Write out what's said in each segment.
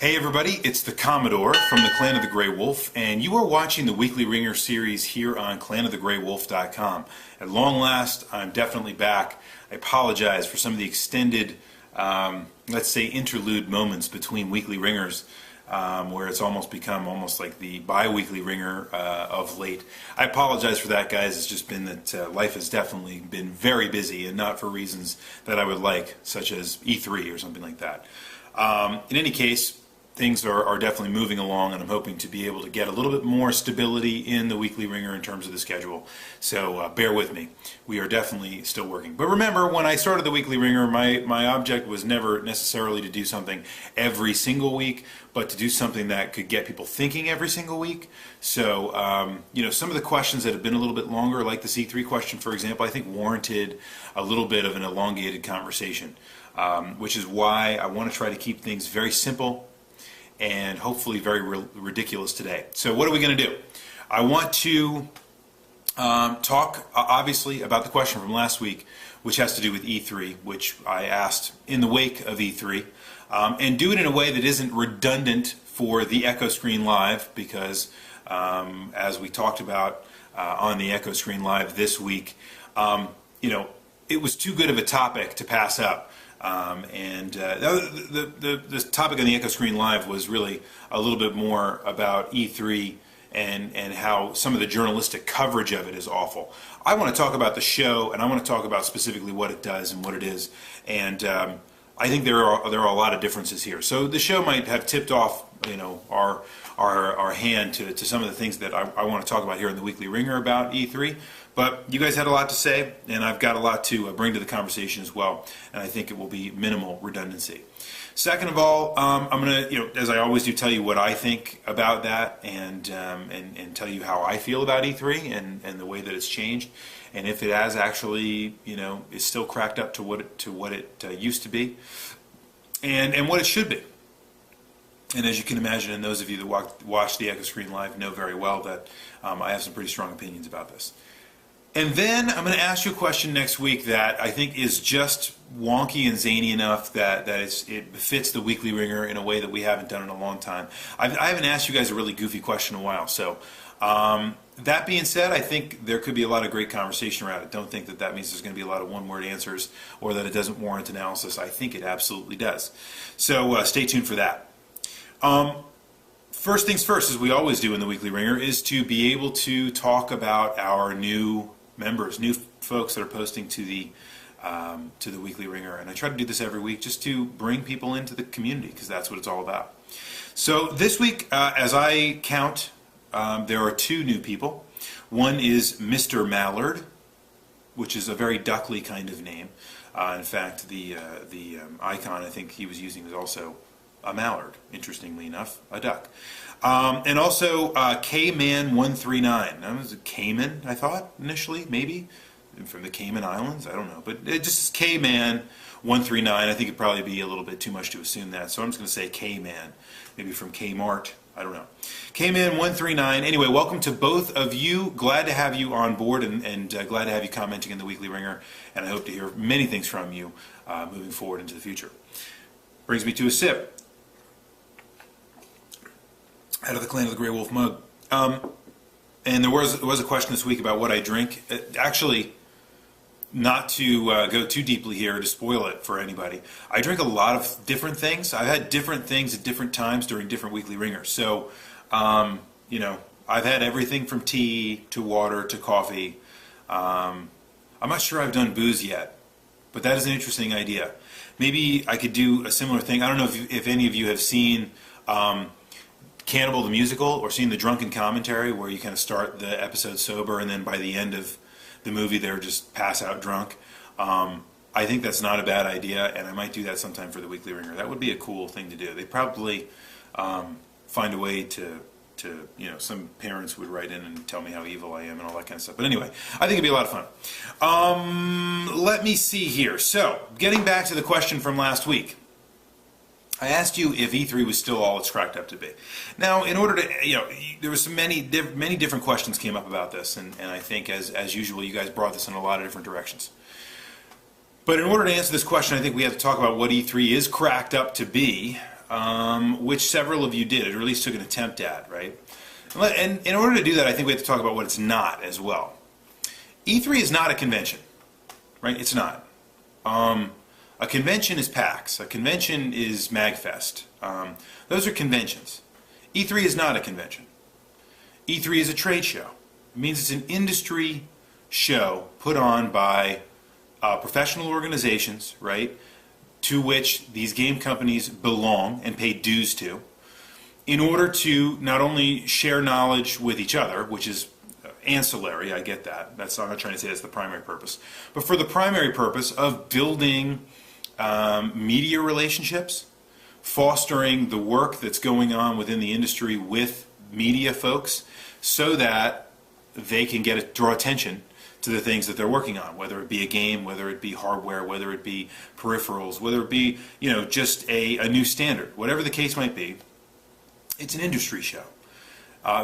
Hey everybody, it's the Commodore from the Clan of the Grey Wolf, and you are watching the weekly Wringer series here on clanofthegreywolf.com. At long last, I'm definitely back. I apologize for some of the extended, let's say, interlude moments between weekly Ringers, where it's almost become like the bi-weekly Ringer of late. I apologize for that, guys. It's just been that life has definitely been very busy, and not for reasons that I would like, such as E3 or something like that. In any case, things are definitely moving along, and I'm hoping to be able to get a little bit more stability in the weekly Ringer in terms of the schedule. So bear with me. We are definitely still working. But remember, when I started the weekly Ringer, my object was never necessarily to do something every single week, but to do something that could get people thinking every single week. So, you know, some of the questions that have been a little bit longer, like the C3 question, for example, I think warranted a little bit of an elongated conversation, which is why I want to try to keep things very simple and hopefully very ridiculous today. So what are we going to do? I want to talk, obviously, about the question from last week, which has to do with E3, which I asked in the wake of E3, and do it in a way that isn't redundant for the Echo Screen Live, because as we talked about on the Echo Screen Live this week, you know, it was too good of a topic to pass up. The topic on the Echo Screen Live was really a little bit more about E3 and how some of the journalistic coverage of it is awful. I want to talk about the show, and I want to talk about specifically what it does and what it is, and I think there are a lot of differences here. So the show might have tipped off, you know, our hand to some of the things that I want to talk about here in the Weekly Ringer about E3. But you guys had a lot to say, and I've got a lot to bring to the conversation as well, and I think it will be minimal redundancy. Second of all, I'm going to, you know, as I always do, tell you what I think about that, and tell you how I feel about E3 and the way that it's changed, and if it has actually, you know, is still cracked up to what it used to be, and what it should be. And as you can imagine, and those of you that watch the Echo Screen Live know very well that I have some pretty strong opinions about this. And then I'm going to ask you a question next week that I think is just wonky and zany enough that it fits the Weekly Ringer in a way that we haven't done in a long time. I haven't asked you guys a really goofy question in a while. So that being said, I think there could be a lot of great conversation around it. Don't think that means there's going to be a lot of one-word answers or that it doesn't warrant analysis. I think it absolutely does. So stay tuned for that. First things first, as we always do in the Weekly Ringer, is to be able to talk about our new members, new folks that are posting to the Weekly Ringer, and I try to do this every week just to bring people into the community, because that's what it's all about. So this week, as I count, there are two new people. One is Mr. Mallard, which is a very duckly kind of name. In fact, the icon I think he was using was also a mallard, interestingly enough, a duck. And also K-Man139. That was a Cayman, I thought, initially, maybe, from the Cayman Islands, I don't know. But it just K-Man139, I think it'd probably be a little bit too much to assume that, so I'm just going to say K-Man, maybe from Kmart, I don't know. K-Man139, anyway, welcome to both of you. Glad to have you on board, and glad to have you commenting in the Weekly Ringer, and I hope to hear many things from you moving forward into the future. Brings me to a sip out of the Clan of the Grey Wolf mug. And there was a question this week about what I drink. Actually, not to go too deeply here to spoil it for anybody, I drink a lot of different things. I've had different things at different times during different Weekly Ringers. So, you know, I've had everything from tea to water to coffee. I'm not sure I've done booze yet, but that is an interesting idea. Maybe I could do a similar thing. I don't know if any of you have seen Cannibal the Musical, or seen the drunken commentary where you kind of start the episode sober and then by the end of the movie they're just pass out drunk. I think that's not a bad idea, and I might do that sometime for the Weekly Ringer. That would be a cool thing to do. They probably find a way to, you know, some parents would write in and tell me how evil I am and all that kind of stuff. But anyway, I think it'd be a lot of fun. Let me see here. So, getting back to the question from last week. I asked you if E3 was still all it's cracked up to be. Now, in order to, you know, there was many different questions came up about this, and I think as usual, you guys brought this in a lot of different directions. But in order to answer this question, I think we have to talk about what E3 is cracked up to be. which several of you did, or at least took an attempt at, right? And in order to do that, I think we have to talk about what it's not as well. E3 is not a convention, right? It's not. A convention is PAX. A convention is MagFest. Those are conventions. E3 is not a convention. E3 is a trade show. It means it's an industry show put on by professional organizations, right, to which these game companies belong and pay dues to, in order to not only share knowledge with each other, which is ancillary, I get that. I'm not trying to say that's the primary purpose, but for the primary purpose of building media relationships, fostering the work that's going on within the industry with media folks, so that they can draw attention to the things that they're working on, whether it be a game, whether it be hardware, whether it be peripherals, whether it be, you know, just a new standard, whatever the case might be. It's an industry show.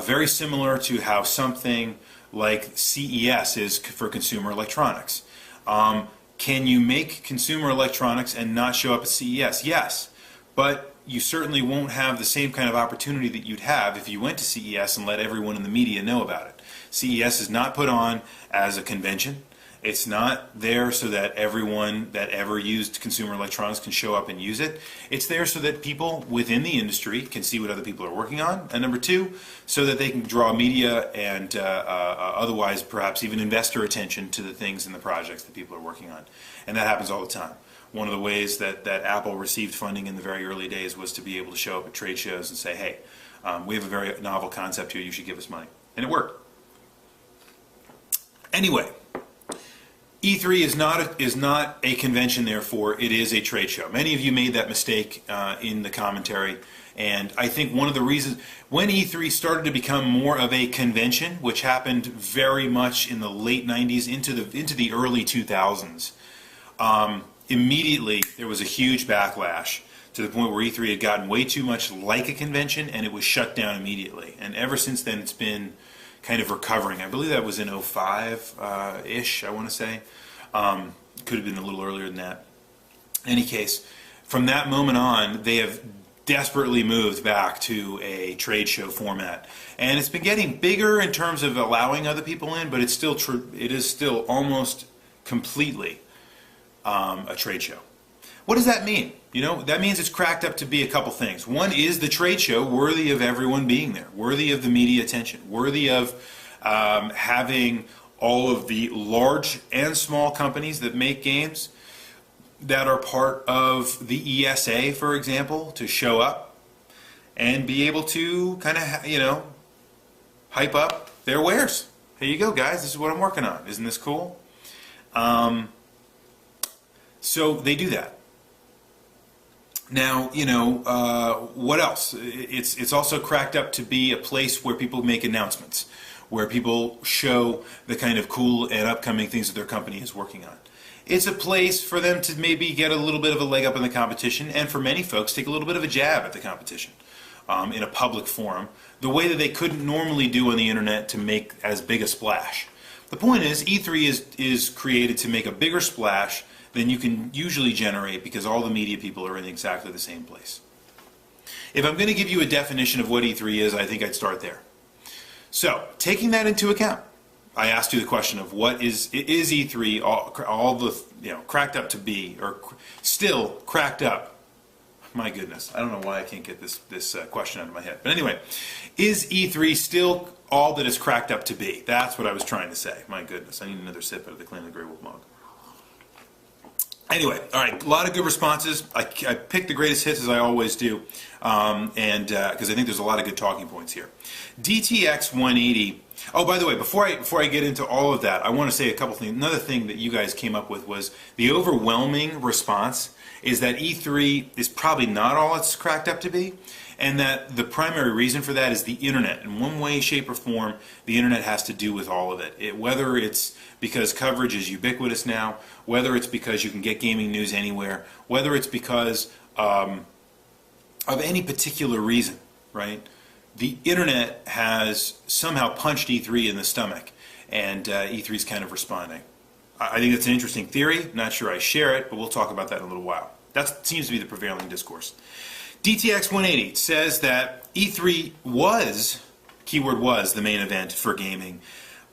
Very similar to how something like CES is for consumer electronics. Can you make consumer electronics and not show up at CES? Yes, but you certainly won't have the same kind of opportunity that you'd have if you went to CES and let everyone in the media know about it. CES is not put on as a convention. It's not there so that everyone that ever used consumer electronics can show up and use it. It's there so that people within the industry can see what other people are working on. And number two, so that they can draw media and otherwise perhaps even investor attention to the things and the projects that people are working on. And that happens all the time. One of the ways that Apple received funding in the very early days was to be able to show up at trade shows and say, hey, we have a very novel concept here, you should give us money. And it worked. Anyway, E3 is not a convention, therefore it is a trade show. Many of you made that mistake in the commentary, and I think one of the reasons when E3 started to become more of a convention, which happened very much in the late 90s into the early 2000s, immediately there was a huge backlash to the point where E3 had gotten way too much like a convention, and it was shut down immediately. And ever since then it's been kind of recovering. I believe that was in 05-ish, I want to say. Could have been a little earlier than that. In any case, from that moment on, they have desperately moved back to a trade show format. And it's been getting bigger in terms of allowing other people in, but it is still almost completely a trade show. What does that mean? You know, that means it's cracked up to be a couple things. One is the trade show worthy of everyone being there, worthy of the media attention, worthy of having all of the large and small companies that make games that are part of the ESA, for example, to show up and be able to kind of, you know, hype up their wares. Here you go, guys. This is what I'm working on. Isn't this cool? So they do that. Now, you know, what else? It's also cracked up to be a place where people make announcements, where people show the kind of cool and upcoming things that their company is working on. It's a place for them to maybe get a little bit of a leg up in the competition, and for many folks take a little bit of a jab at the competition in a public forum, the way that they couldn't normally do on the internet to make as big a splash. The point is, E3 is created to make a bigger splash than you can usually generate because all the media people are in exactly the same place. If I'm going to give you a definition of what E3 is, I think I'd start there. So, taking that into account, I asked you the question of what is E3 all the, you know, cracked up to be, or still cracked up? My goodness, I don't know why I can't get this question out of my head. But anyway, is E3 still all that it's cracked up to be? That's what I was trying to say. My goodness, I need another sip out of the Clan of the Grey Wolf mug. Anyway, all right, a lot of good responses. I picked the greatest hits as I always do, and because I think there's a lot of good talking points here. DTX 180. Oh, by the way, before I get into all of that, I want to say a couple things. Another thing that you guys came up with was the overwhelming response is that E3 is probably not all it's cracked up to be, and that the primary reason for that is the internet. In one way, shape, or form, the internet has to do with all of it. Whether it's because coverage is ubiquitous now, whether it's because you can get gaming news anywhere, whether it's because of any particular reason, right? The internet has somehow punched E3 in the stomach, and E3 is kind of responding. I think that's an interesting theory. Not sure I share it, but we'll talk about that in a little while. That seems to be the prevailing discourse. DTX 180 says that E3 was, keyword was, the main event for gaming.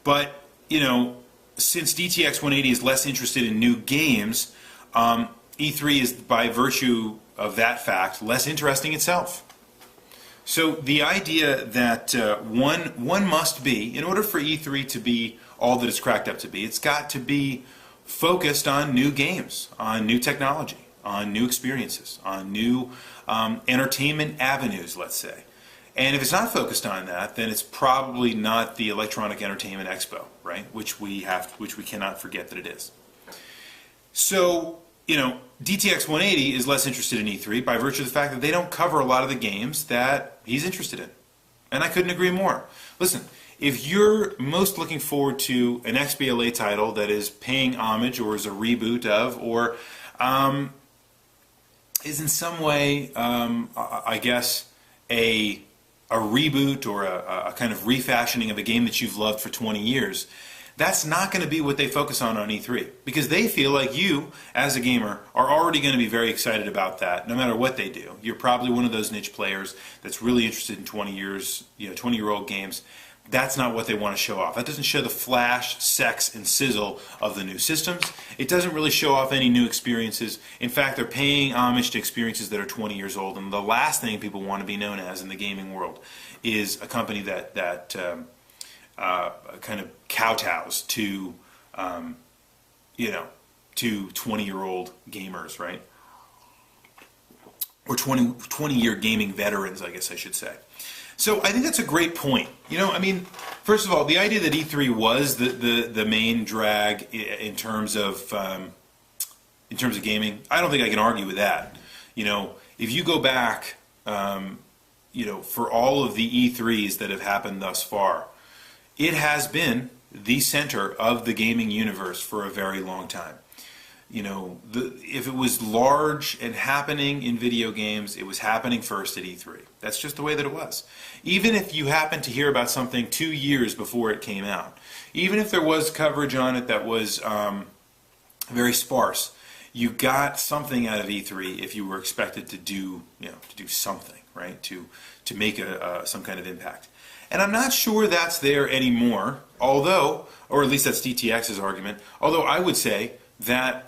But, you know, since DTX 180 is less interested in new games, E3 is, by virtue of that fact, less interesting itself. So the idea that one must be, in order for E3 to be all that it's cracked up to be, it's got to be focused on new games, on new technology, on new experiences, on new entertainment avenues, let's say. And if it's not focused on that, then it's probably not the Electronic Entertainment Expo, right? Which we cannot forget that it is. So, you know, DTX 180 is less interested in E3 by virtue of the fact that they don't cover a lot of the games that he's interested in. And I couldn't agree more. Listen, if you're most looking forward to an XBLA title that is paying homage or is a reboot of, or is in some way, I guess, a reboot or a kind of refashioning of a game that you've loved for 20 years, that's not going to be what they focus on E3. Because they feel like you, as a gamer, are already going to be very excited about that, no matter what they do. You're probably one of those niche players that's really interested in 20-year-old games. That's not what they want to show off. That doesn't show the flash, sex, and sizzle of the new systems. It doesn't really show off any new experiences. In fact, they're paying homage to experiences that are 20 years old. And the last thing people want to be known as in the gaming world is a company that kind of kowtows to, to 20-year-old gamers, right? Or 20-year gaming veterans, I guess I should say. So I think that's a great point. You know, I mean, first of all, the idea that E3 was the main drag in terms of gaming, I don't think I can argue with that. You know, if you go back, for all of the E3s that have happened thus far, it has been the center of the gaming universe for a very long time. You know, if it was large and happening in video games, it was happening first at E3. That's just the way that it was. Even if you happened to hear about something 2 years before it came out, even if there was coverage on it that was very sparse, you got something out of E3 if you were expected to do, to do something, right? To make some kind of impact. And I'm not sure that's there anymore, although, or at least that's DTX's argument, although I would say that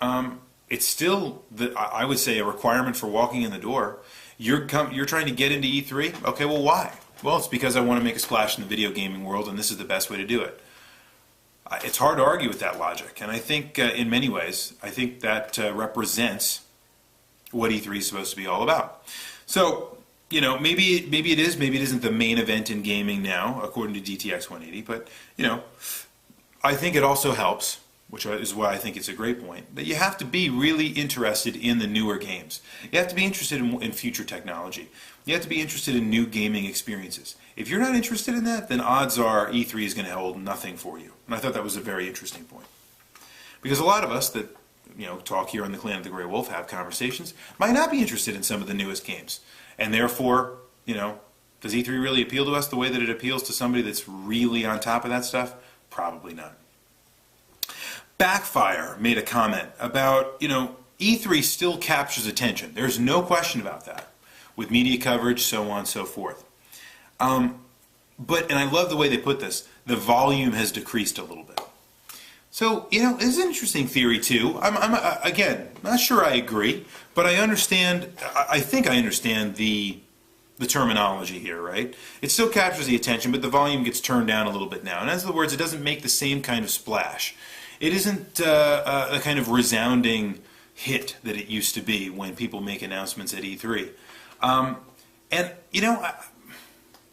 it's still, I would say, a requirement for walking in the door. You're trying to get into E3? Okay, well, why? Well, it's because I want to make a splash in the video gaming world, and this is the best way to do it. It's hard to argue with that logic, and I think in many ways, I think that represents what E3 is supposed to be all about. So, you know, maybe it is, maybe it isn't the main event in gaming now, according to DTX 180, but, you know, I think it also helps, which is why I think it's a great point, that you have to be really interested in the newer games. You have to be interested in future technology. You have to be interested in new gaming experiences. If you're not interested in that, then odds are E3 is going to hold nothing for you. And I thought that was a very interesting point. Because a lot of us that, talk here on the Clan of the Grey Wolf, have conversations, might not be interested in some of the newest games. And therefore, does E3 really appeal to us the way that it appeals to somebody that's really on top of that stuff? Probably not. Backfire made a comment about, E3 still captures attention. There's no question about that. With media coverage, so on and so forth. And I love the way they put this, the volume has decreased a little bit. So, it's an interesting theory too. I'm again, not sure I agree, but I understand, I think I understand the terminology here, right? It still captures the attention, but the volume gets turned down a little bit now. In other words, it doesn't make the same kind of splash. It isn't a kind of resounding hit that it used to be when people make announcements at E3.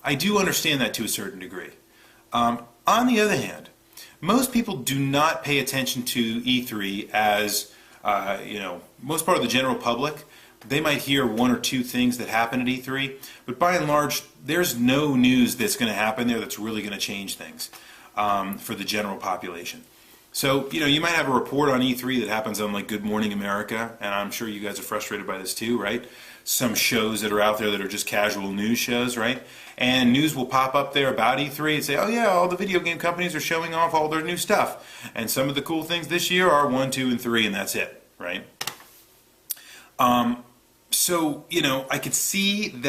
I do understand that to a certain degree. On the other hand, most people do not pay attention to E3 as, most part of the general public. They might hear one or two things that happen at E3, but by and large, there's no news that's going to happen there that's really going to change things for the general population. So, you might have a report on E3 that happens on like Good Morning America, and I'm sure you guys are frustrated by this too, right? Some shows that are out there that are just casual news shows, right? And news will pop up there about E3 and say, oh yeah, all the video game companies are showing off all their new stuff. And some of the cool things this year are 1, 2, and 3, and that's it, right? So, I could see that